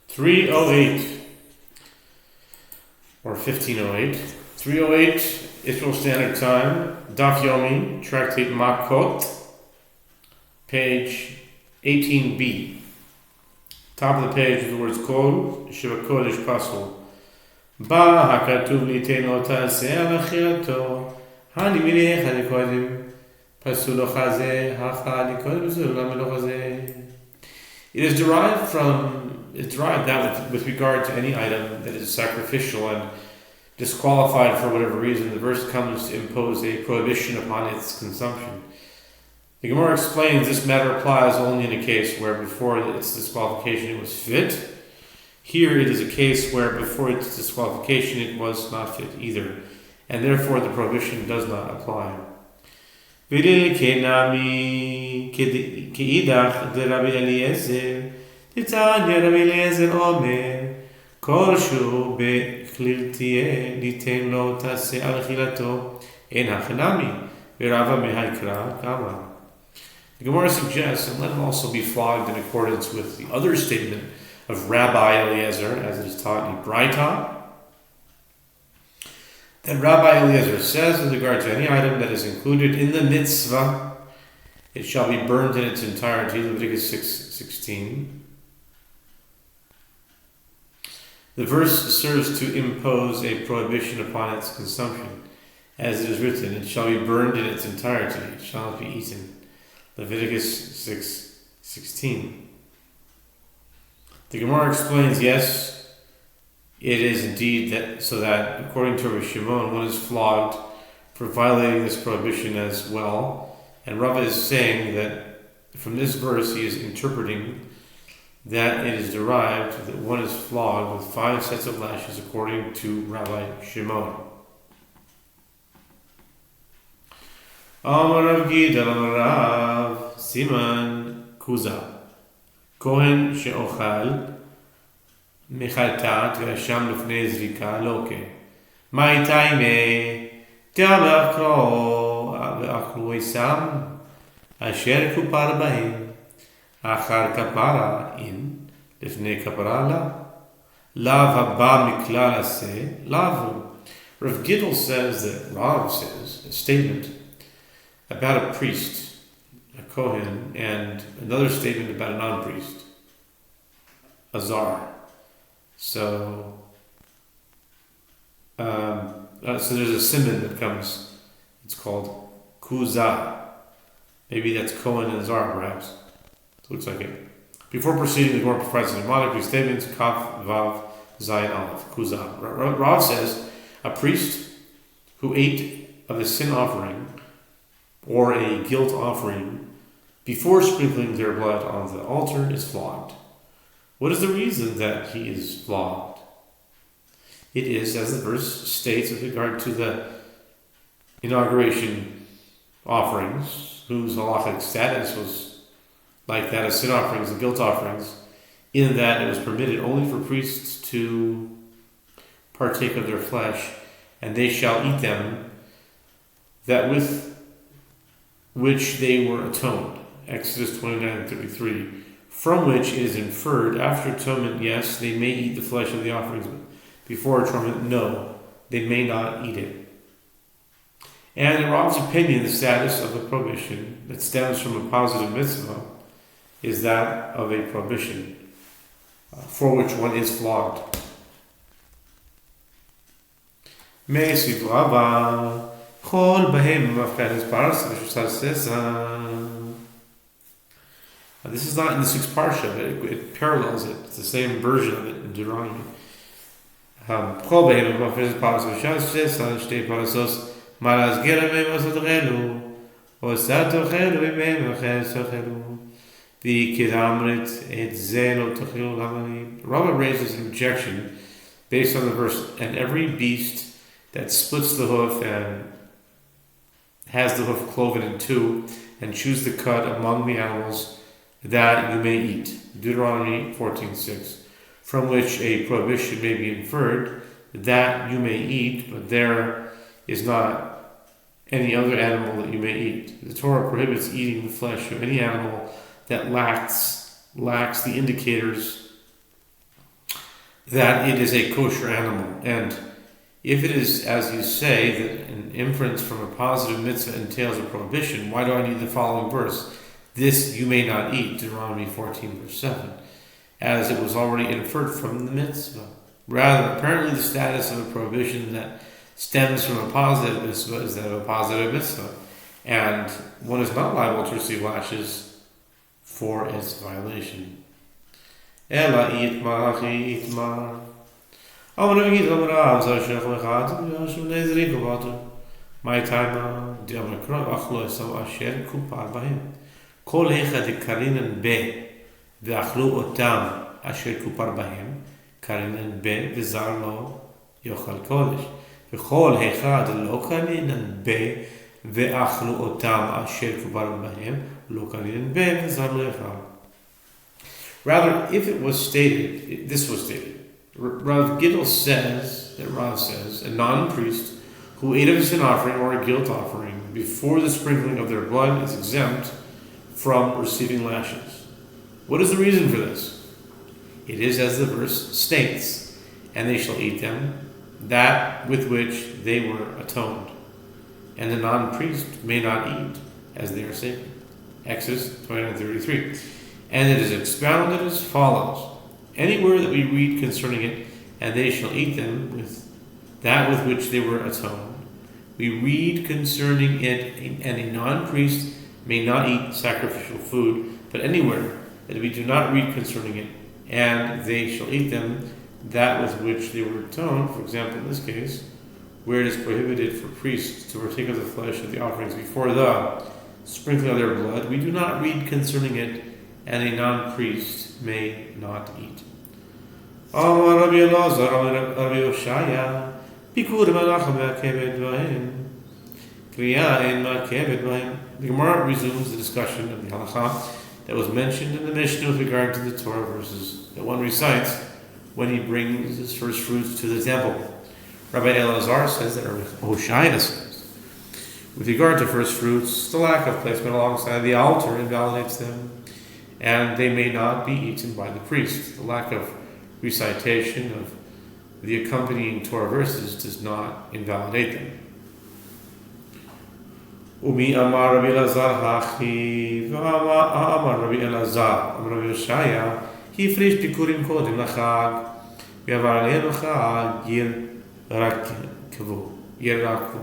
308 or 1508. 308 Israel Standard Time, Daf Yomi, Tractate Makos, page 18b. Top of the page is the words Kol Shiva Kodesh Pasul. Ba hakatuv li'tein lo ta'aseh al achirato hani milech ha'likodim pasul lo chazeh hacha likodim pasul lo chazeh. It is derived that with regard to any item that is sacrificial and disqualified for whatever reason, the verse comes to impose a prohibition upon its consumption. The Gemara explains this matter applies only in a case where before its disqualification it was fit. Here it is a case where before its disqualification it was not fit either, and therefore the prohibition does not apply. Ke'idach de Rabbi Eliezer, Titanya Rabbi Eliezer Omer, Kolshu be'chlir tiyeh, Liten lo taseh al chilato, En hachanami, V'rava mehaikra kama. The Gemara suggests, and let him also be flogged in accordance with the other statement of Rabbi Eliezer, as it is taught in Braita, that Rabbi Eliezer says with regard to any item that is included in the mitzvah, it shall be burned in its entirety, Leviticus 6:16. The verse serves to impose a prohibition upon its consumption, as it is written, it shall be burned in its entirety, it shall not be eaten, Leviticus 6:16. The Gemara explains, yes, it is indeed that, so that according to Rabbi Shimon, one is flogged for violating this prohibition as well. And Rava is saying that from this verse he is interpreting that it is derived that one is flogged with 5 sets of lashes according to Rabbi Shimon. Amar Rav Gidal Amar Rav Siman Kuza Kohen she'ochal Mechaltat ve'asham lefnei zrika loke. Mai taime te'amar kro ve'achlu esam asher kupar ba'im achar kapara in lefnei kapara la lav haba miklal aseh lavu. Rav Gidal says that Rav says a statement about a priest, a Kohen, and another statement about a non-priest, a Zar. So there's a simon that comes. It's called Kuza. Maybe that's Kohen and Zar, perhaps. It looks like it. Before proceeding, the Gemara provides the monetary statements: Kaf, Vav, Zayin, Aleph, Kuza. Rav says a priest who ate of a sin offering or a guilt offering before sprinkling their blood on the altar is flogged. What is the reason that he is flogged? It is, as the verse states, with regard to the inauguration offerings, whose halachic status was like that of sin offerings and guilt offerings, in that it was permitted only for priests to partake of their flesh, and they shall eat them, that with which they were atoned. Exodus 29:33. From which it is inferred, after atonement, yes, they may eat the flesh of the offerings, but before atonement, no, they may not eat it. And in Rav's opinion, the status of a prohibition that stems from a positive mitzvah is that of a prohibition for which one is flogged. Me'esiv Rava, chol bahem mafkanis parsa v'shusar sesa. This is not in the 6th parsha, but it parallels it. It's the same version of it in Deuteronomy. Rava raises an objection based on the verse, and every beast that splits the hoof and has the hoof cloven in two and chews the cud among the animals that you may eat. Deuteronomy 14:6. From which a prohibition may be inferred that you may eat, but there is not any other animal that you may eat. The Torah prohibits eating the flesh of any animal that lacks the indicators that it is a kosher animal. And if it is, as you say, that an inference from a positive mitzvah entails a prohibition, why do I need the following verse? This you may not eat, Deuteronomy 14, verse 7, as it was already inferred from the mitzvah. Rather, apparently the status of a prohibition that stems from a positive mitzvah is that of a positive mitzvah, and one is not liable to receive lashes for its violation. Ela itmar achi itmar. My time, כל היכא דקרינן ב ואכלו אותם אשר כופר בהם קרינן ב וזר לא יאכל קודש וכל היכא דלא קרינן ב ואכלו אותם אשר כופר בהם לא קרינן ב וזר לא יאכל. Rather, if it was stated, this was stated, Rav Gidl says, that Rav says, a non-priest who ate of a sin offering or a guilt offering before the sprinkling of their blood is exempt from receiving lashes. What is the reason for this? It is as the verse states, and they shall eat them, that with which they were atoned. And the non-priest may not eat, as they are sacred. Exodus 29:33. And it is expounded as follows. Anywhere that we read concerning it, and they shall eat them with that with which they were atoned, we read concerning it, and a non-priest may not eat sacrificial food, but anywhere that we do not read concerning it, and they shall eat them, that with which they were atoned, for example, in this case, where it is prohibited for priests to partake of the flesh of the offerings before the sprinkling of their blood, we do not read concerning it, and a non-priest may not eat. The Gemara resumes the discussion of the halakha that was mentioned in the Mishnah with regard to the Torah verses that one recites when he brings his first fruits to the temple. Rabbi Elazar says that Yehoshua says, with regard to first fruits, the lack of placement alongside the altar invalidates them, and they may not be eaten by the priest. The lack of recitation of the accompanying Torah verses does not invalidate them. Umi amar Rabbi Elazar hachi, amar Rabbi Elazar, amar Rabbi Yehoshua, he frish bikurim kodim lachag, v'avar lehem chag yir rakvu,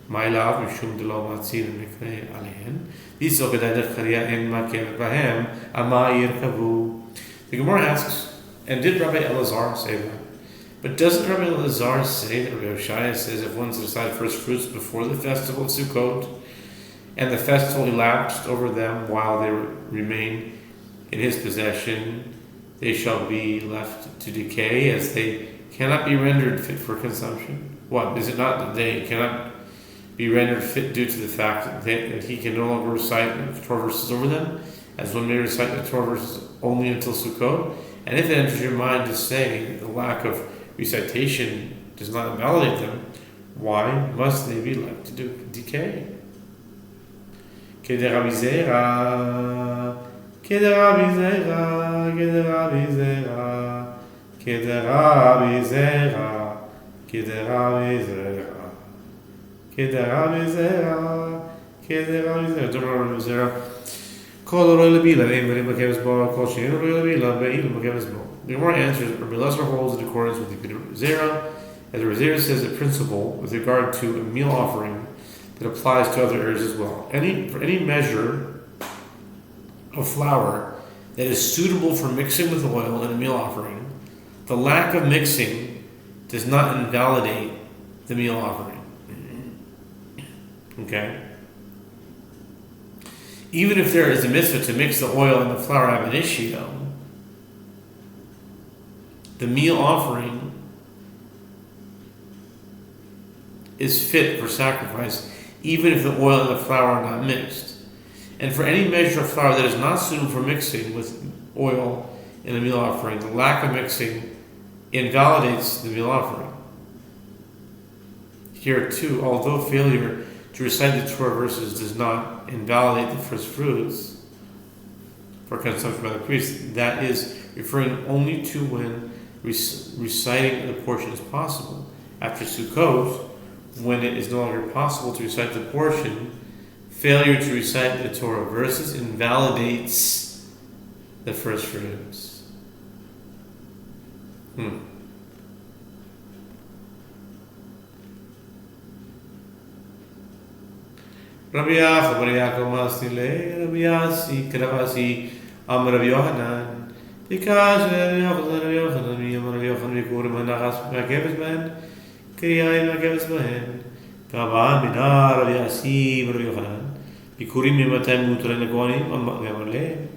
ma'elav mishum delo matzir mikre alehen, v'so b'dadech charia en makev bahem, ama yir kavu. The Gemara asks, and did Rabbi Elazar say that? But doesn't Rabbi Elazar say that Rabbi Yehoshua says if one set aside first fruits before the festival of Sukkot, and the festival elapsed over them while they remain in his possession, they shall be left to decay as they cannot be rendered fit for consumption? What? Is it not that they cannot be rendered fit due to the fact that he can no longer recite the Torah verses over them, as one may recite the Torah verses only until Sukkot? And if it enters your mind to say that the lack of recitation does not invalidate them, why must they be left to decay? Kedera bizera, kedera bizera, kedera bizera, kedera bizera, kedera bizera, kedera bizera, kedera bizera. Kedera bizera. Kol roy lebila, ein v'rim b'keves bo, kol shein roy lebila, ve'il b'keves bo. The Gemara answers, Rabbi Elazar holds in accordance with the Kedera bizera, as the Rizera says a principle with regard to a meal offering that applies to other areas as well. For any measure of flour that is suitable for mixing with oil in a meal offering, the lack of mixing does not invalidate the meal offering. Okay? Even if there is a mitzvah to mix the oil and the flour ab initio, the meal offering is fit for sacrifice, even if the oil and the flour are not mixed. And for any measure of flour that is not suitable for mixing with oil in a meal offering, the lack of mixing invalidates the meal offering. Here too, although failure to recite the Torah verses does not invalidate the first fruits for consumption by the priest, that is referring only to when reciting the portion is possible. After Sukkot, when it is no longer possible to recite the portion, failure to recite the Torah verses invalidates the first fruits. Rabbi Yaakov bar Yaakov Masnile, Rabbi Yasi Kravasi Am Rabbi Yohanan, because Rabbi Yochanan Vikurim Hanachas Makos Ben, Kriyaim Makos Ben, Kavan Minar Rabbi Yasi Rabbi Yochanan, Vikurim Mimatem Mutren Legonim Amle,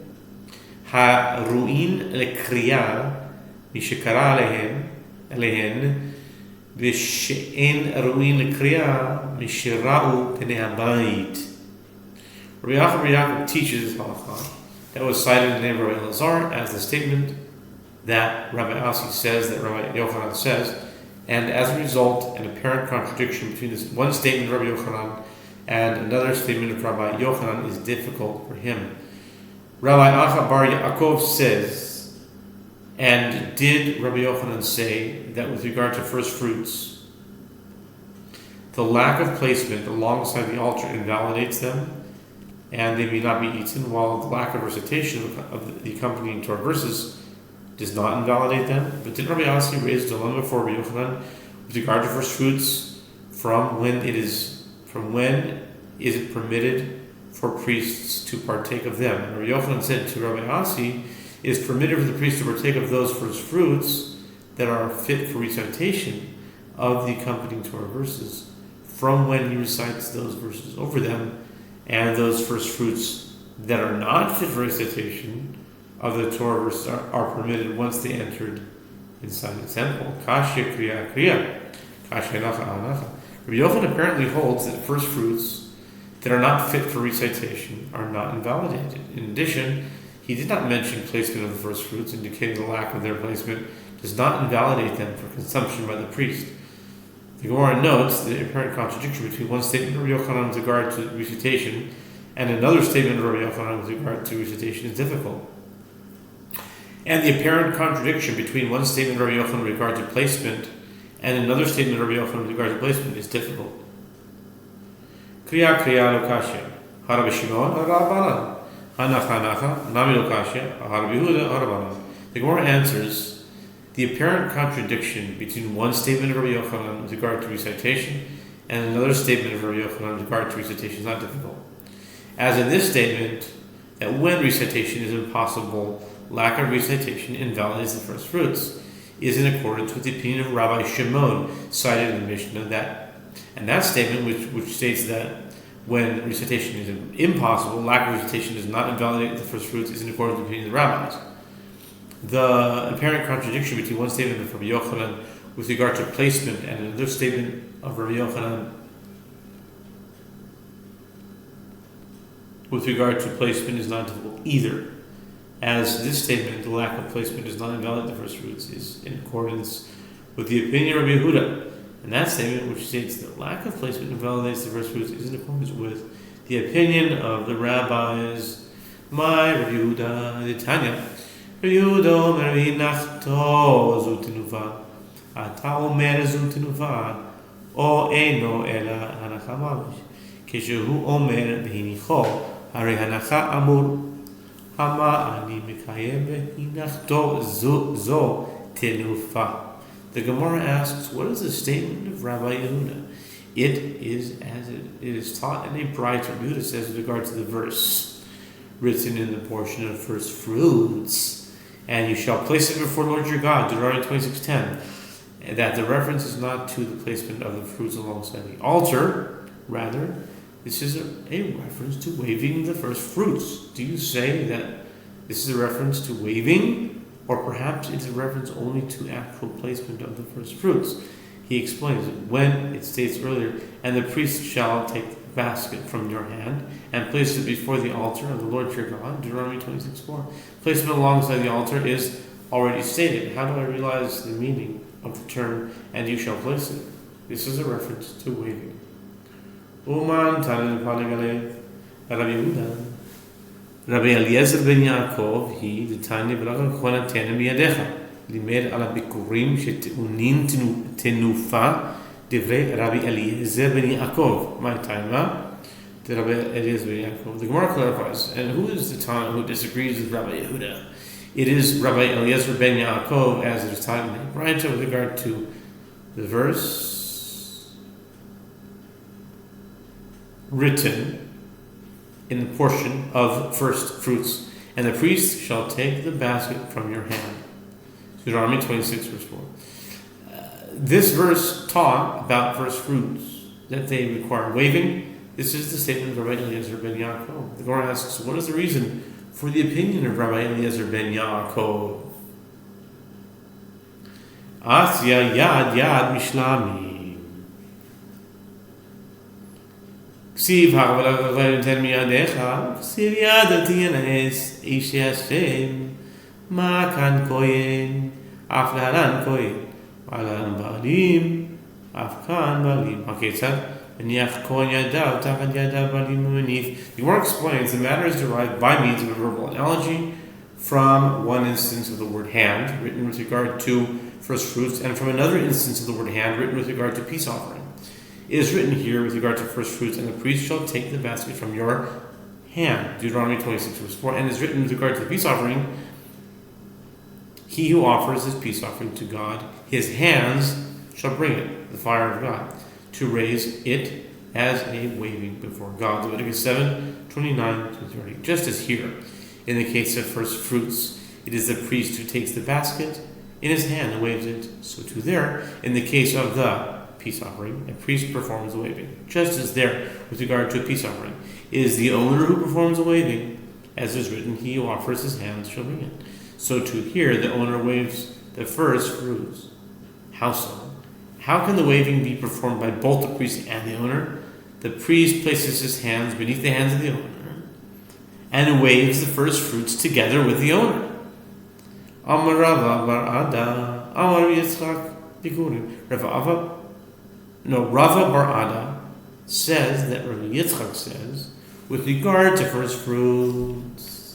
Ha Ruin Lekriya, Mishekara Lehen, Vishein Ruin Lekriya. Mishira'u Pnei Habayit. Rabbi Yaakov teaches this halakha that was cited in the name of Rabbi Elazar as the statement that Rabbi Asi says, that Rabbi Yochanan says, and as a result, an apparent contradiction between this one statement of Rabbi Yochanan and another statement of Rabbi Yochanan is difficult for him. Rabbi Acha bar Yaakov says, and did Rabbi Yochanan say that with regard to first fruits, the lack of placement alongside the altar invalidates them, and they may not be eaten, while the lack of recitation of the accompanying Torah verses does not invalidate them? But did Rabbi Asi raise a dilemma for Rabbi Yochanan with regard to first fruits? From when is it permitted for priests to partake of them? And Rabbi Yochanan said to Rabbi Asi, it is permitted for the priest to partake of those first fruits that are fit for recitation of the accompanying Torah verses, from when he recites those verses over them, and those first fruits that are not fit for recitation of the Torah verses are permitted once they entered inside the temple. Kashya kriya kriya, kashya nacha anacha. Rabbi Yochanan apparently holds that first fruits that are not fit for recitation are not invalidated. In addition, he did not mention placement of the first fruits, indicating the lack of their placement does not invalidate them for consumption by the priest. The Gemara notes the apparent contradiction between one statement of Rabbi Yochanan with regard to recitation and another statement of Rabbi Yochanan with regard to recitation is difficult. And the apparent contradiction between one statement of Rabbi Yochanan with regard to placement and another statement of Rabbi Yochanan with regard to placement is difficult. Kriya kriya lokashya, Harabi Shimon, Harabanan, Hanacha Hanacha, Nami lokashya, Harabi Huda, Harabanan. The Gemara answers, the apparent contradiction between one statement of Rabbi Yochanan with regard to recitation and another statement of Rabbi Yochanan with regard to recitation is not difficult. As in this statement, that when recitation is impossible, lack of recitation invalidates the first fruits, is in accordance with the opinion of Rabbi Shimon cited in the Mishnah, and that statement which states that when recitation is impossible, lack of recitation does not invalidate the first fruits, is in accordance with the opinion of the rabbis. The apparent contradiction between one statement of Rabbi Yochanan with regard to placement and another statement of Rabbi Yochanan with regard to placement is not difficult either, as this statement, the lack of placement does not invalidate the first fruits, is in accordance with the opinion of Rabbi Yehuda, and that statement which states that lack of placement invalidates the first fruits is in accordance with the opinion of the rabbis. My Rabbi Yehuda, the Tanya. Yehuda Omer v'hinachto zu tenuva, ata Omer zu tenuva, o eino ela hanacha mamish, כשהוא אומר והניחו, הרי הנחה אמור, המה אני מקיים והנחתו זו תנופה. The Gemara asks, what is the statement of Rabbi Yehuda? It is as it is taught in a brighter. Yehuda says with regard to the verse written in the portion of first fruits, and you shall place it before Lord your God, Deuteronomy 26:10, that the reference is not to the placement of the fruits alongside the altar, rather, this is a reference to waving the first fruits. Do you say that this is a reference to waving, or perhaps it's a reference only to actual placement of the first fruits? He explains when it states earlier, and the priest shall take the basket from your hand and place it before the altar of the Lord your God, Deuteronomy 26:4. Placement alongside the altar is already stated. How do I realize the meaning of the term, and you shall place it? This is a reference to waving. Uman Tanan Panagale, Rabbi Yehuda, Rabbi Eliezer ben Yaakov, he, the Tanya, Bracha Kona Tena Miyadecha. לימד על הביקורים שטעונים תנופה דברי רבי אליעזר בן יעקב. My time, Rabbi Eliezer ben Yaakov. The Gemara clarifies, and who is the Tana who disagrees with Rabbi Yehuda? It is Rabbi Eliezer ben Yaakov, as it is taught in the branch with regard to the verse written in the portion of first fruits, and the priest shall take the basket from your hand. Deuteronomy 26, verse 4. This verse taught about first fruits, that they require waving. This is the statement of Rabbi Eliezer ben Yaakov. The Gemara asks, what is the reason for the opinion of Rabbi Eliezer ben Yaakov? Asya yad yad mishlami. Ksiv ha'avalav ten miyadecha. Ksiv yad tiyanes ish Hashem. Ma kan koyen. Af lahalan koyen. Alan ba'alim. Af kan ba'alim. Haketzad. The Gemara explains the matter is derived by means of a verbal analogy from one instance of the word hand, written with regard to first fruits, and from another instance of the word hand, written with regard to peace offering. It is written here with regard to first fruits, and the priest shall take the basket from your hand, Deuteronomy 26, verse 4, and is written with regard to the peace offering, he who offers his peace offering to God, his hands shall bring it, the fire of God, to raise it as a waving before God. Leviticus 7, 29 to 30. Just as here, in the case of first fruits, it is the priest who takes the basket in his hand and waves it. So too there, in the case of the peace offering, a priest performs the waving. Just as there, with regard to a peace offering, it is the owner who performs the waving. As is written, he who offers his hands shall bring it. So too here, the owner waves the first fruits. How so? How can the waving be performed by both the priest and the owner? The priest places his hands beneath the hands of the owner and waves the first fruits together with the owner. Amar Rava bar Ada, Amar Yitzchak Bikurim. Rava bar Ada says that Rabbi Yitzchak says, with regard to first fruits,